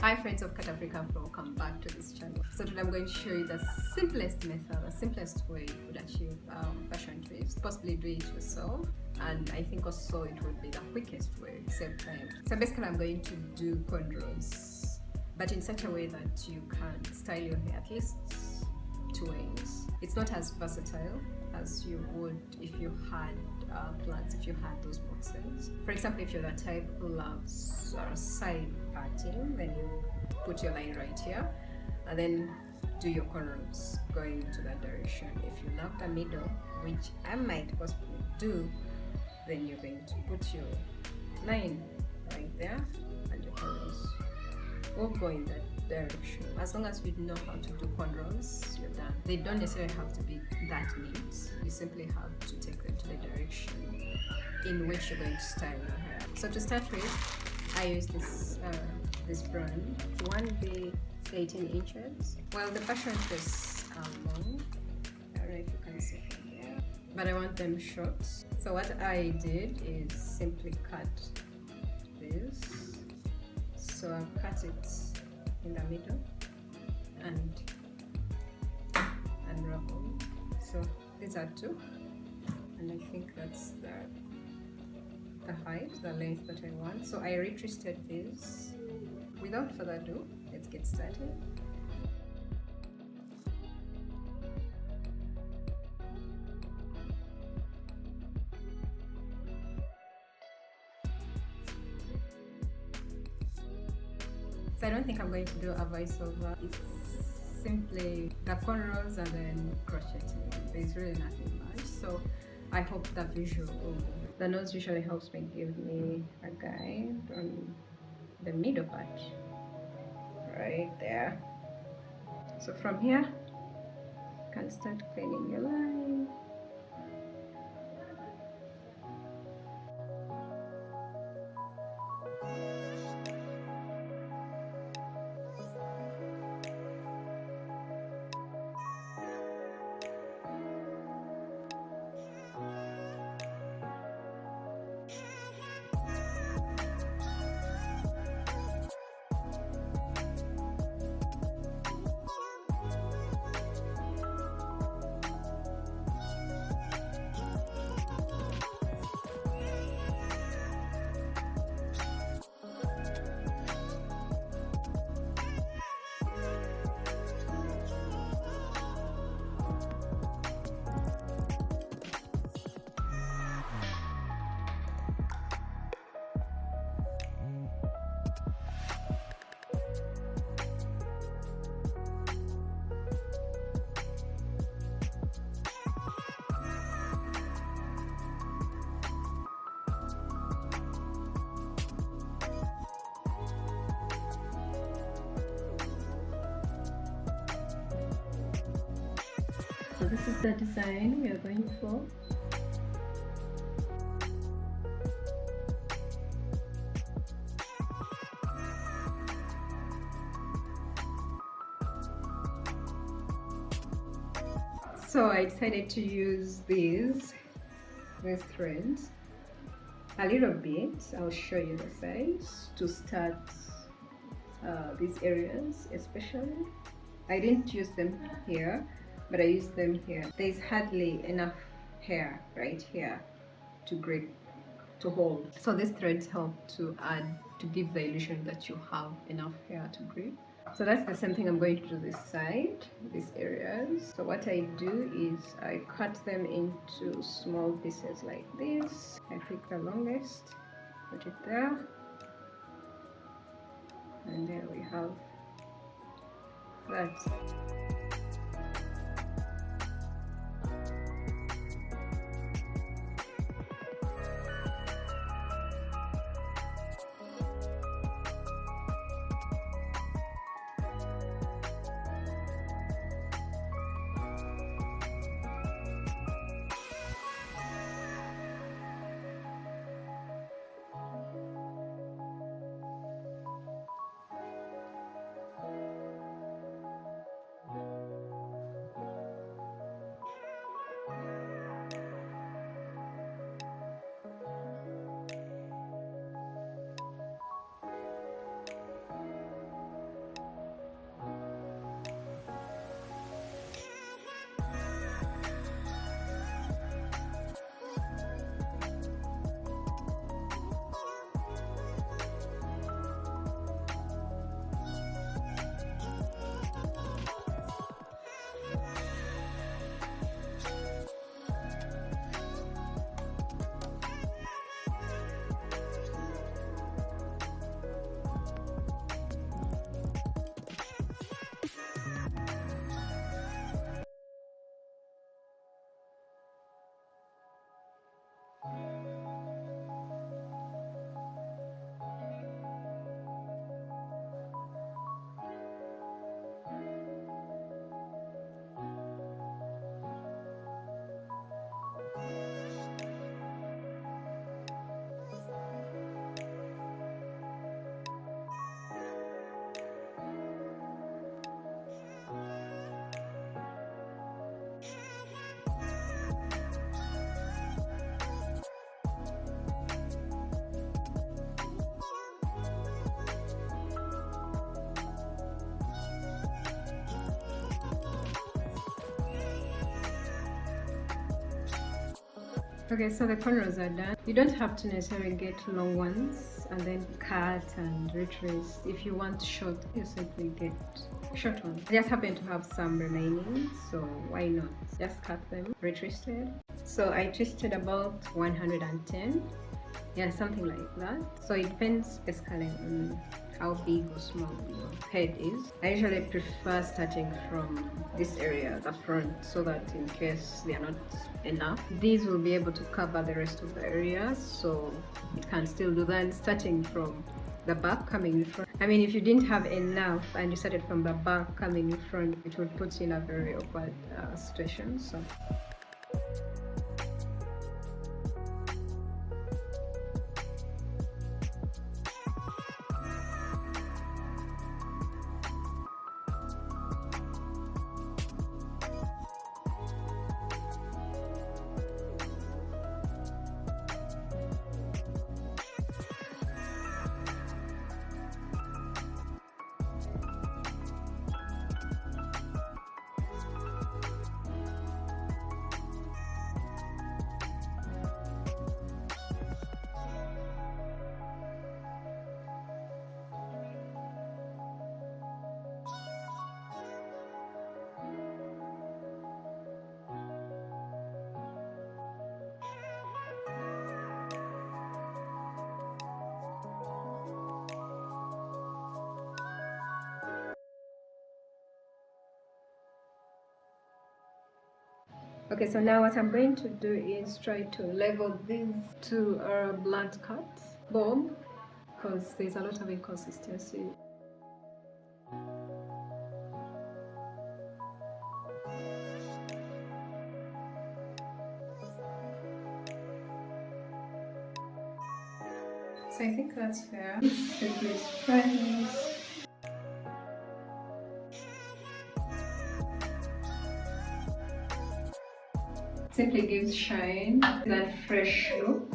Hi friends of Cat Africa, welcome back to this channel. So today I'm going to show you the simplest method, the simplest way you could achieve fashion twist. Possibly do it yourself, and I think also it would be the quickest way, save time. So basically I'm going to do cornrows, but in such a way that you can style your hair at least two ways. It's not as versatile as you would if you had plants, if you had those boxes. For example, if you're the type who loves side parting, then you put your line right here and then do your cornrows going to that direction. If you love the middle, which I might possibly do, then you're going to put your line right there and your cornrows will go in that direction. As long as you know how to do cornrows, you're done. They don't necessarily have to be that neat. You simply have to take them to the direction in which you're going to style your hair. So to start with, I use this brand, 1B 18 inches. Well, the fashion twists are long. I don't know if you can see from here, but I want them short. So what I did is simply cut this. So I've cut it in the middle and unraveled. So these are two, and I think that's the height, the length that I want. So I retwisted this. Without further ado, let's get started. So I don't think I'm going to do a voiceover. It's simply the cornrows and then crocheting. There's really nothing much. So I hope the visual will. The nose usually helps me give me a guide on the middle part. Right there. So from here, you can start cleaning your line. So this is the design we are going for. So I decided to use these threads a little bit. I'll show you the size to start these areas especially. I didn't use them here, but I used them here. There's hardly enough hair right here to grip, to hold. So these threads help to give the illusion that you have enough hair to grip. So that's the same thing I'm going to do this side, these areas. So what I do is I cut them into small pieces like this. I pick the longest, put it there, and there we have that. Okay, so the cornrows are done. You don't have to necessarily get long ones and then cut and retrace. If you want short, you simply get short ones. I just happen to have some remaining, so why not just cut them, retrace it. So I twisted about 110, yeah, something like that. So it depends basically on how big or small your head is. I usually prefer starting from this area, the front, so that in case they are not enough, these will be able to cover the rest of the area, so it can still do that. Starting from the back coming in front, I mean, if you didn't have enough and you started from the back coming in front, it would put you in a very awkward situation. So okay, so now what I'm going to do is try to level these to a blunt cut bob, because there's a lot of inconsistency. So I think that's fair. Replace friends. Simply gives shine, that fresh look.